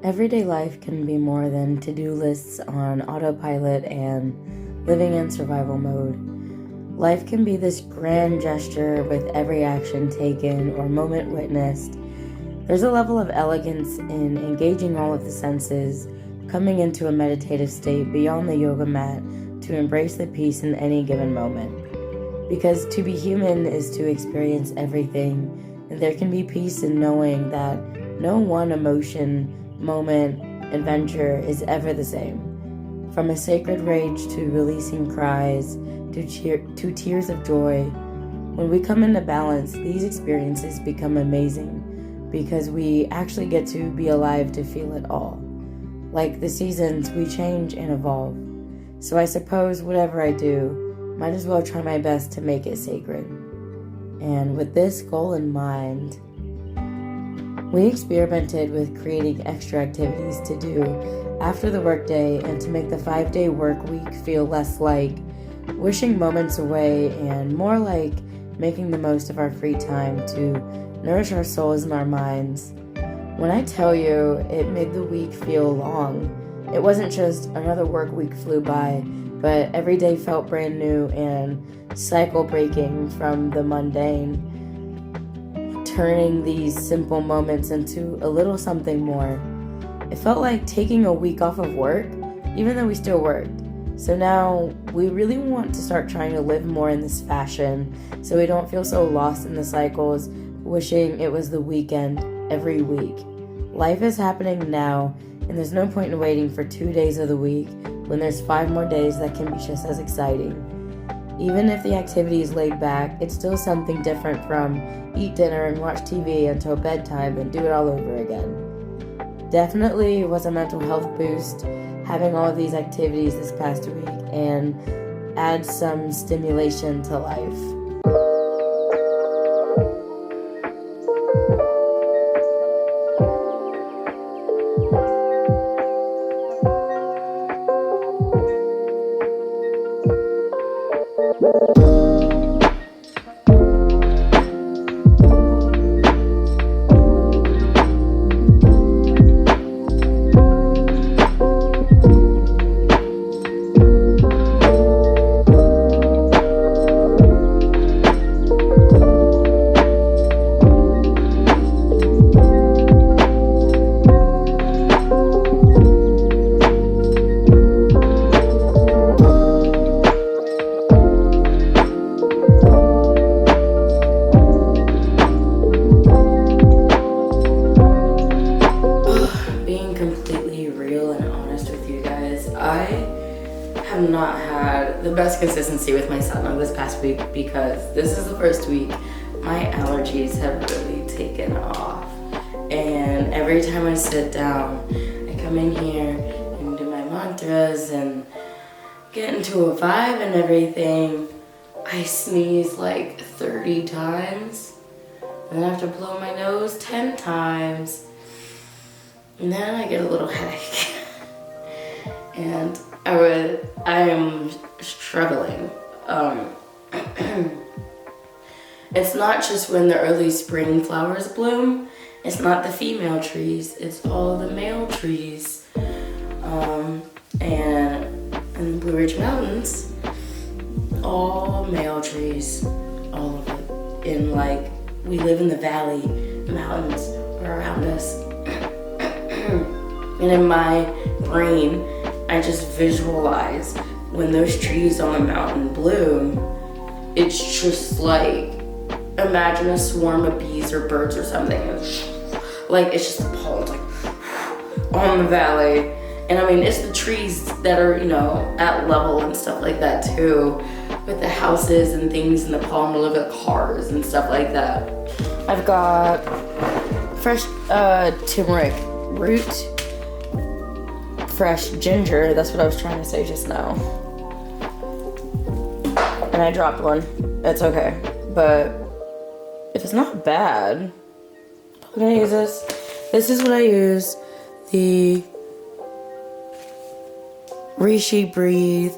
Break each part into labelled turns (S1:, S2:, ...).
S1: Everyday life can be more than to-do lists on autopilot and living in survival mode. Life can be this grand gesture with every action taken or moment witnessed. There's a level of elegance in engaging all of the senses, coming into a meditative state beyond the yoga mat to embrace the peace in any given moment. Because to be human is to experience everything, and there can be peace in knowing that no one emotion, moment, adventure is ever the same. From a sacred rage to releasing cries to tears of joy, when we come into balance, these experiences become amazing because we actually get to be alive to feel it all. Like the seasons, we change and evolve. So I suppose whatever I do, might as well try my best to make it sacred. And with this goal in mind, we experimented with creating extra activities to do after the workday and to make the 5-day work week feel less like wishing moments away and more like making the most of our free time to nourish our souls and our minds. When I tell you it made the week feel long, it wasn't just another work week flew by, but every day felt brand new and cycle breaking from the mundane, turning these simple moments into a little something more. It felt like taking a week off of work, even though we still worked. So now we really want to start trying to live more in this fashion so we don't feel so lost in the cycles, wishing it was the weekend every week. Life is happening now, and there's no point in waiting for 2 days of the week when there's 5 more days that can be just as exciting. Even if the activity is laid back, it's still something different from eat dinner and watch TV until bedtime and do it all over again. Definitely was a mental health boost having all of these activities this past week and add some stimulation to life. I have not had the best consistency with my sauna this past week because this is the first week my allergies have really taken off. And every time I sit down, I come in here and do my mantras and get into a vibe and everything. I sneeze like 30 times, and then I have to blow my nose 10 times, and then I get a little headache. And I am struggling. It's not just when the early spring flowers bloom. It's not the female trees. It's all the male trees. And in the Blue Ridge Mountains, all male trees, all of it. In we live in the valley. The mountains are around us. And in my brain, I just visualize when those trees on the mountain bloom. It's just like, imagine a swarm of bees or birds or something. It's just the pollen's on the valley. And I mean, it's the trees that are, at level and stuff like that too, with the houses and things and the pollen all over the cars and stuff like that. I've got fresh turmeric root, fresh ginger, that's what I was trying to say just now. And I dropped one. It's okay. But if it's not bad, I'm gonna use this. This is what I use. The Rishi Breathe.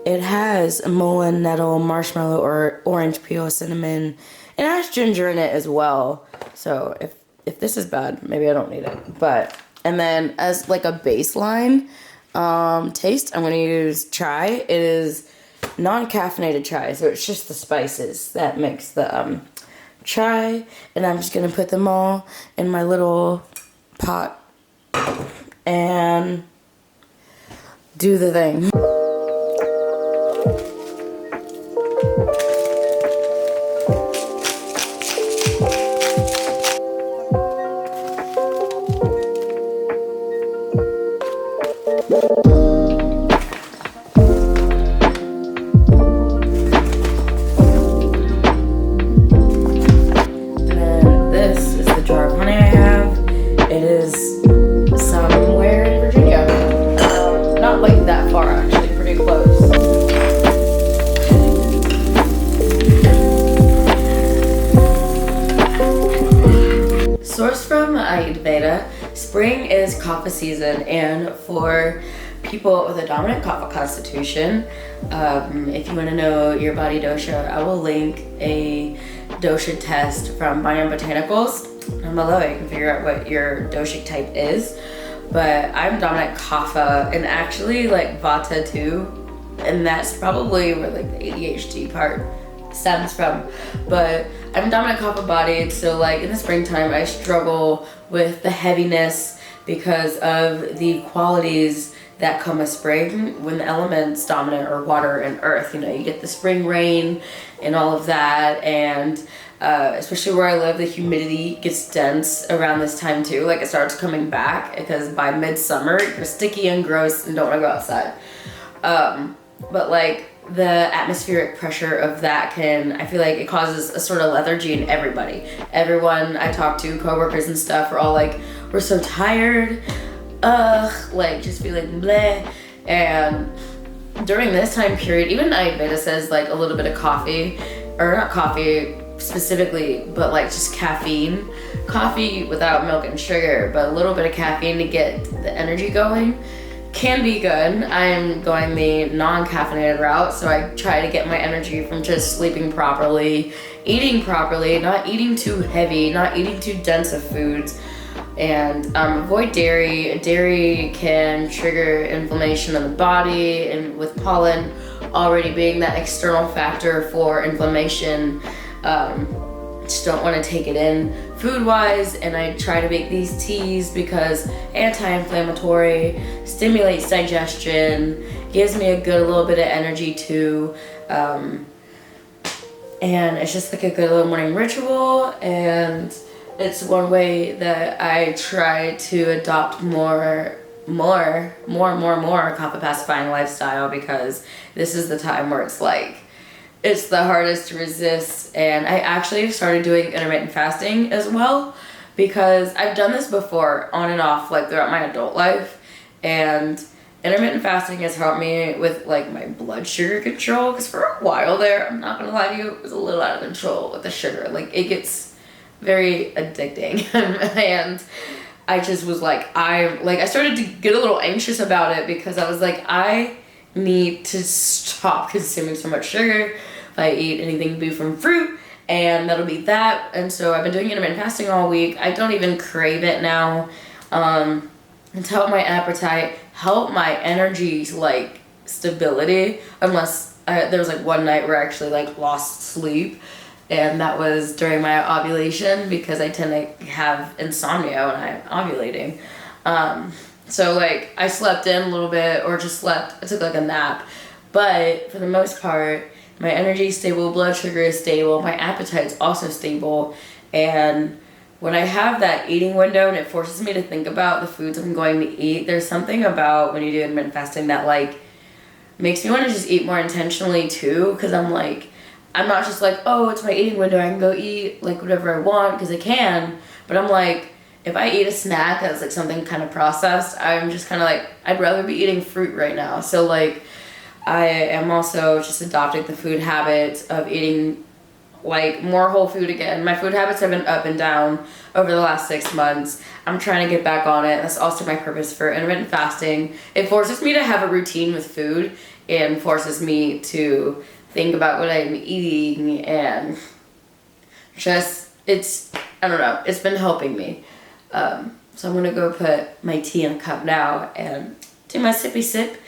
S1: It has mullein, nettle, marshmallow, or orange peel, cinnamon. It has ginger in it as well. So if this is bad, maybe I don't need it. But And then as like a baseline taste, I'm going to use chai. It is non-caffeinated chai, so it's just the spices that makes the chai. And I'm just going to put them all in my little pot and do the thing. Sourced from Ayurveda, spring is kapha season, and for people with a dominant kapha constitution, if you want to know your body dosha, I will link a dosha test from Banya Botanicals. And below you can figure out what your doshic type is. But I'm dominant kapha, and actually like vata too, and that's probably where like the ADHD part stems from. But I'm dominant kapha bodied, so like in the springtime I struggle with the heaviness because of the qualities that come with spring when the elements dominant are water and earth. You know, you get the spring rain and all of that, and especially where I live, the humidity gets dense around this time too. Like it starts coming back because by midsummer you're sticky and gross and don't want to go outside. But like the atmospheric pressure of that I feel like it causes a sort of lethargy in everybody. Everyone I talk to, coworkers and stuff, are all like, we're so tired, like just feeling bleh. And during this time period, even Ayurveda says like a little bit of coffee, or not coffee specifically, but like just caffeine. Coffee without milk and sugar, but a little bit of caffeine to get the energy going can be good. I'm going the non-caffeinated route, so I try to get my energy from just sleeping properly, eating properly, not eating too heavy, not eating too dense of foods, and avoid dairy. Dairy can trigger inflammation of the body, and with pollen already being that external factor for inflammation, just don't want to take it in food-wise. And I try to make these teas because anti-inflammatory, stimulates digestion, gives me a little bit of energy too, and it's just like a good little morning ritual. And it's one way that I try to adopt more kapha pacifying lifestyle, because this is the time where it's like it's the hardest to resist. And I actually started doing intermittent fasting as well, because I've done this before on and off like throughout my adult life, and intermittent fasting has helped me with like my blood sugar control, because for a while there, I'm not gonna lie to you, it was a little out of control with the sugar. Like it gets very addicting and I just was like, I started to get a little anxious about it, because I was like, I need to stop consuming so much sugar. If I eat anything be from fruit, and that'll be that. And so I've been doing intermittent fasting all week. I don't even crave it now. It's helped my appetite, helped my energy, like stability, unless there was like one night where I actually like lost sleep, and that was during my ovulation, because I tend to have insomnia when I'm ovulating. So like I slept in a little bit, or just slept, I took like a nap, but for the most part, my energy is stable, blood sugar is stable, my appetite's also stable. And when I have that eating window and it forces me to think about the foods I'm going to eat, there's something about when you do intermittent fasting that like makes me want to just eat more intentionally too, because I'm like, I'm not just like, oh, it's my eating window, I can go eat like whatever I want, because I can, but I'm like, if I eat a snack that's like something kind of processed, I'm just kind of like, I'd rather be eating fruit right now. So like, I am also just adopting the food habits of eating like more whole food again. My food habits have been up and down over the last 6 months. I'm trying to get back on it. That's also my purpose for intermittent fasting. It forces me to have a routine with food, and forces me to think about what I'm eating, and just, I don't know, it's been helping me. So I'm gonna go put my tea in a cup now and do my sippy sip.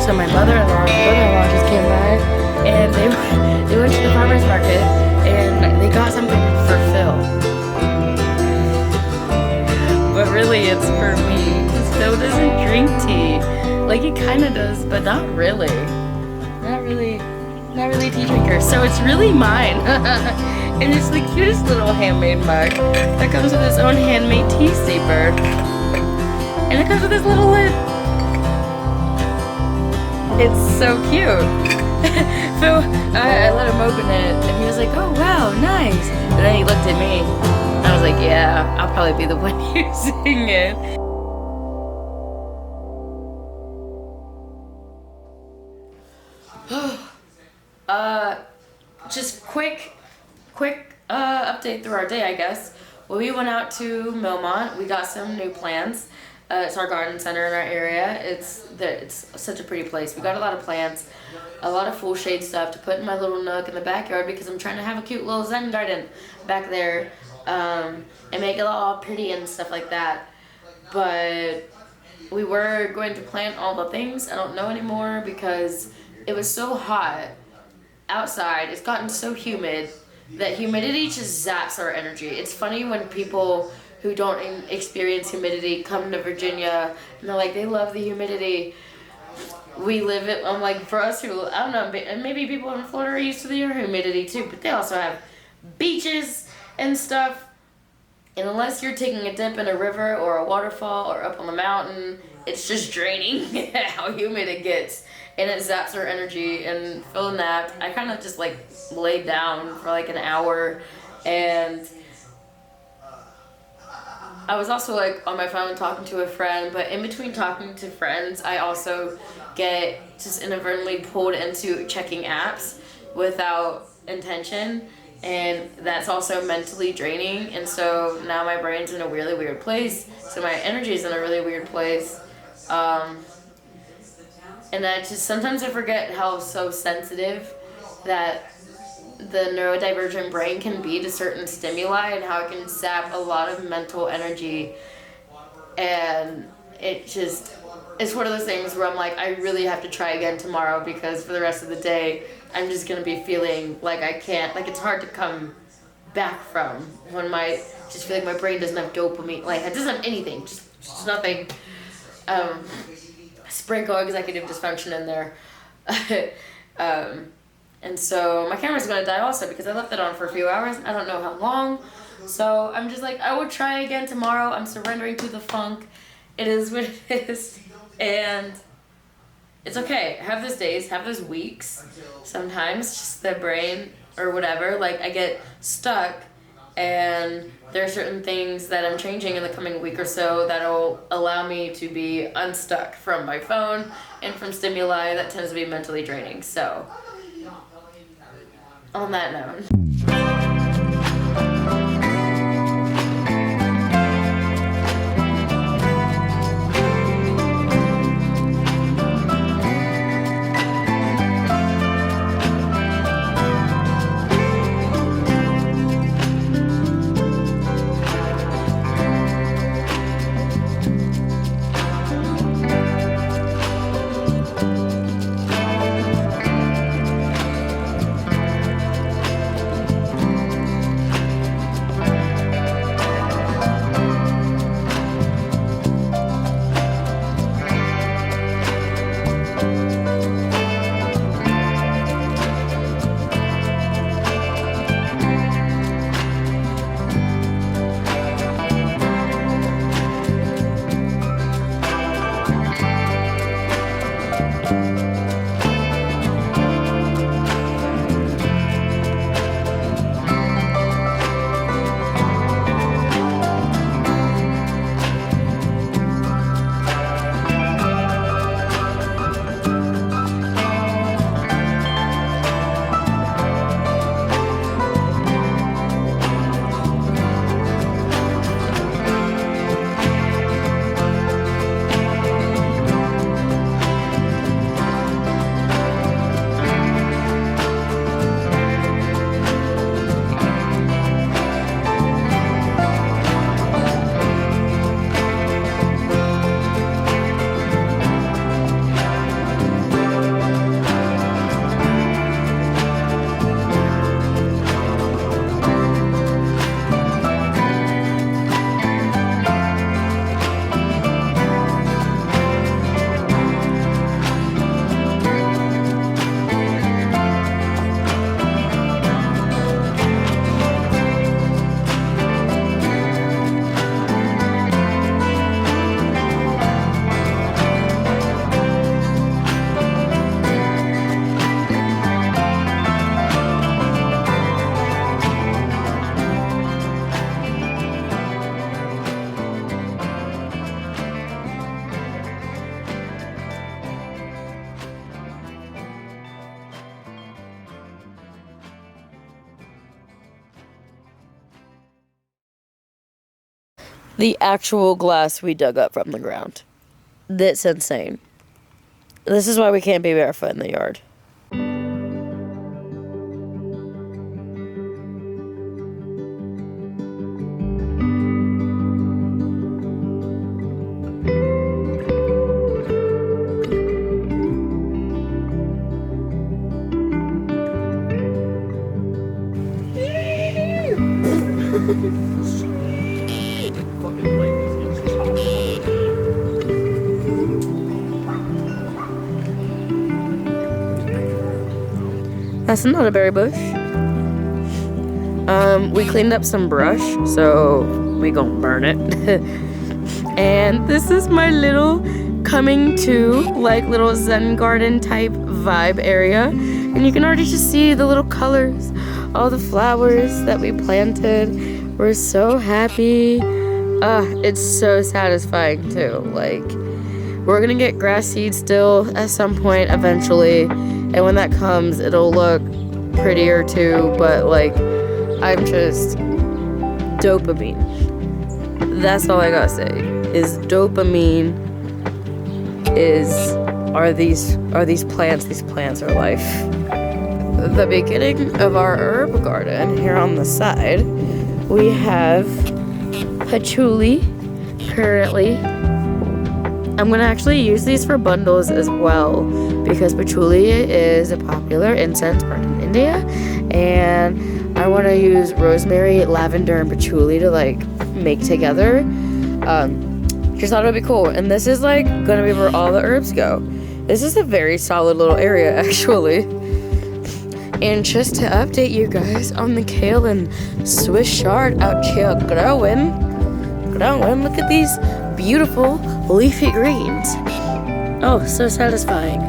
S1: So my brother-in-law just came by, and they went to the farmer's market, and they got something for Phil. But really, it's for me, because Phil doesn't drink tea. Like, he kind of does, but not really. Not really a tea drinker. So it's really mine. And it's the cutest little handmade mug that comes with its own handmade tea steeper. And it comes with this little lid. It's so cute. Phil, I let him open it, and he was like, "Oh wow, nice." And then he looked at me. I was like, "Yeah, I'll probably be the one using it." Just quick update through our day, I guess. Well, we went out to Millmont. We got some new plants. It's our garden center in our area. It's such a pretty place. We got a lot of plants, a lot of full shade stuff to put in my little nook in the backyard because I'm trying to have a cute little Zen garden back there, and make it all pretty and stuff like that. But we were going to plant all the things. I don't know anymore because it was so hot outside. It's gotten so humid that humidity just zaps our energy. It's funny when people who don't experience humidity come to Virginia and they're like, they love the humidity. We live it. I'm like, for us who, I don't know, maybe people in Florida are used to the humidity too, but they also have beaches and stuff. And unless you're taking a dip in a river or a waterfall or up on the mountain, it's just draining how humid it gets. And it zaps our energy. And Phil napped. I kind of just like laid down for like an hour, and I was also like on my phone talking to a friend, but in between talking to friends, I also get just inadvertently pulled into checking apps without intention, and that's also mentally draining. And so now my brain's in a really weird place, so my energy's in a really weird place. And I just sometimes I forget how so sensitive that the neurodivergent brain can be to certain stimuli and how it can sap a lot of mental energy. And it's one of those things where I'm like, I really have to try again tomorrow, because for the rest of the day I'm just gonna be feeling like I can't, like it's hard to come back from when just feel like my brain doesn't have dopamine, like it doesn't have anything, just nothing. Sprinkle executive dysfunction in there. And so my camera's gonna die also because I left it on for a few hours. I don't know how long. So I'm just like, I will try again tomorrow. I'm surrendering to the funk. It is what it is. And it's okay. Have those days, have those weeks. Sometimes just the brain or whatever, like I get stuck, and there are certain things that I'm changing in the coming week or so that will allow me to be unstuck from my phone and from stimuli that tends to be mentally draining. So, on that note. the actual glass we dug up from the ground. That's insane. This is why we can't be barefoot in the yard. That's not a berry bush. We cleaned up some brush, so we gonna burn it. And this is my little coming to like little Zen garden type vibe area. And you can already just see the little colors, all the flowers that we planted. We're so happy. It's so satisfying too. Like, we're gonna get grass seed still at some point eventually. And when that comes, it'll look prettier too, but like, I'm just dopamine. That's all I gotta say. Is dopamine are these plants. These plants are life. The beginning of our herb garden here on the side, we have patchouli currently. I'm gonna actually use these for bundles as well because patchouli is a popular incense burned in India, and I want to use rosemary, lavender, and patchouli to like make together. Just thought it would be cool, and this is like gonna be where all the herbs go. This is a very solid little area actually. And just to update you guys on the kale and Swiss chard out here growing. Look at these beautiful leafy greens. Oh, so satisfying.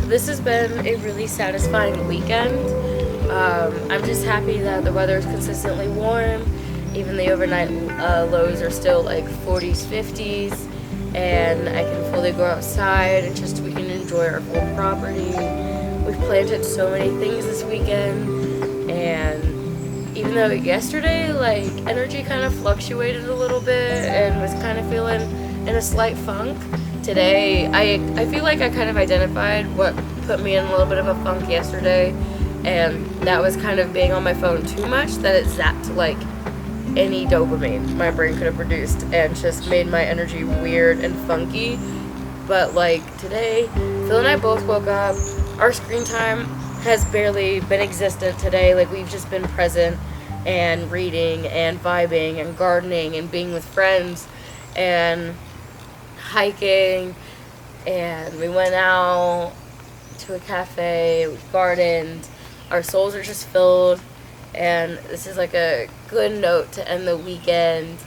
S1: This has been a really satisfying weekend. I'm just happy that the weather is consistently warm. Even the overnight lows are still like 40s, 50s, and I can fully go outside and just we can enjoy our full property. We've planted so many things this weekend, and even though yesterday like energy kind of fluctuated a little bit and was kind of feeling in a slight funk, today I feel like I kind of identified what put me in a little bit of a funk yesterday, and that was kind of being on my phone too much, that it zapped like any dopamine my brain could have produced and just made my energy weird and funky. But like today, Phil and I both woke up. Our screen time has barely been existent today. Like, we've just been present and reading and vibing and gardening and being with friends and hiking, and we went out to a cafe, we gardened. Our souls are just filled, and this is like a good note to end the weekend.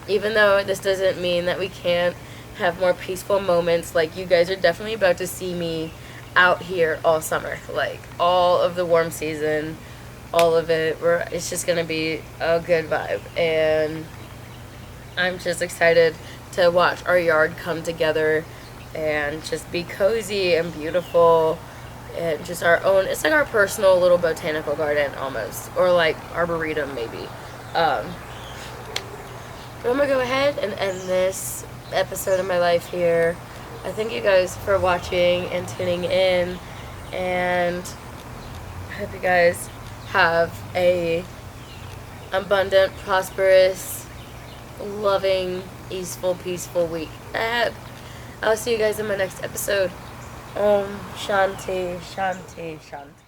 S1: Even though this doesn't mean that we can't have more peaceful moments, like you guys are definitely about to see me out here all summer, like all of the warm season, all of it. It's just gonna be a good vibe, and I'm just excited to watch our yard come together and just be cozy and beautiful, and just our own, it's like our personal little botanical garden almost, or like arboretum maybe. But I'm gonna go ahead and end this episode of my life here. I thank you guys for watching and tuning in, and I hope you guys have a abundant, prosperous, loving, easeful, peaceful week ahead. I'll see you guys in my next episode. Om Shanti, Shanti, Shanti.